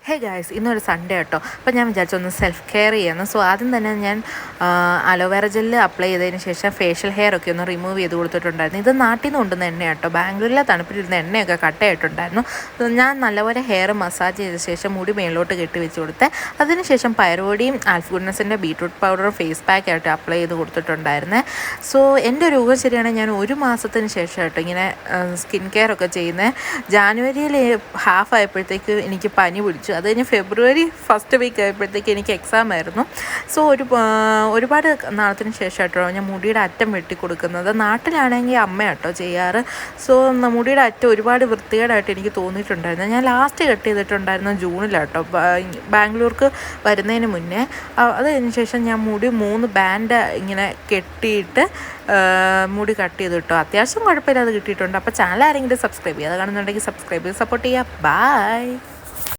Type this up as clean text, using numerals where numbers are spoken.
Hey guys, ഇന്നൊരു Sunday കേട്ടോ. അപ്പോൾ ഞാൻ വിചാരിച്ചു ഒന്ന് സെൽഫ് കെയർ ചെയ്യാമെന്ന്. സോ ആദ്യം തന്നെ ഞാൻ അലോവേറ ജെല്ല് അപ്ലൈ ചെയ്തതിന് ശേഷം ഫേഷ്യൽ ഹെയർ ഒക്കെ ഒന്ന് റിമൂവ് ചെയ്ത് കൊടുത്തിട്ടുണ്ടായിരുന്നു. ഇത് നാട്ടിൽ നിന്ന് കൊണ്ടുവന്ന എണ്ണ കേട്ടോ. ബാംഗ്ലൂരിലെ തണുപ്പിലിരുന്ന എണ്ണയൊക്കെ കട്ടയായിട്ടുണ്ടായിരുന്നു. ഞാൻ നല്ലപോലെ ഹെയർ മസാജ് ചെയ്ത ശേഷം മുടി മേലോട്ട് കെട്ടി വെച്ച് കൊടുത്ത് അതിനുശേഷം പയറുപൊടിയും ആൽഫ് ഗുഡ്നസിൻ്റെ ബീട്രൂട്ട് പൗഡറും ഫേസ് പാക്ക് ആയിട്ട് അപ്ലൈ ചെയ്ത് കൊടുത്തിട്ടുണ്ടായിരുന്നേ. സോ എൻ്റെ ഒരു ഊഹം ശരിയാണെങ്കിൽ ഞാൻ ഒരു മാസത്തിന് ശേഷം കേട്ടോ ഇങ്ങനെ സ്കിൻ കെയർ ഒക്കെ ചെയ്യുന്നത്. ജാനുവരിയിൽ ഹാഫ് ആയപ്പോഴത്തേക്ക് എനിക്ക് പനി പിടിച്ചു. അത് കഴിഞ്ഞ് ഫെബ്രുവരി ഫസ്റ്റ് വീക്ക് ആയപ്പോഴത്തേക്ക് എനിക്ക് എക്സാം ആയിരുന്നു. സോ ഒരുപാട് നാളത്തിന് ശേഷം കേട്ടോ ഞാൻ മുടിയുടെ അറ്റം വെട്ടി കൊടുക്കുന്നത്. നാട്ടിലാണെങ്കിൽ അമ്മ കേട്ടോ ചെയ്യാറ്. സോ മുടിയുടെ അറ്റം ഒരുപാട് വൃത്തികേടായിട്ട് എനിക്ക് തോന്നിയിട്ടുണ്ടായിരുന്നു. ഞാൻ ലാസ്റ്റ് കട്ട് ചെയ്തിട്ടുണ്ടായിരുന്നു ജൂണിലാട്ടോ, ബാംഗ്ലൂർക്ക് വരുന്നതിന് മുന്നേ. അത് കഴിഞ്ഞ ശേഷം ഞാൻ മുടി 3 ബാൻഡ് ഇങ്ങനെ കെട്ടിയിട്ട് മുടി കട്ട് ചെയ്ത് കിട്ടും. അത്യാവശ്യം കുഴപ്പമില്ലാതെ കിട്ടിയിട്ടുണ്ട്. അപ്പോൾ ചാനൽ ആരെങ്കിലും സബ്സ്ക്രൈബ് ചെയ്യുക, അത് കാണുന്നുണ്ടെങ്കിൽ സബ്സ്ക്രൈബ് ചെയ്ത് സപ്പോർട്ട് ചെയ്യുക. ബൈ.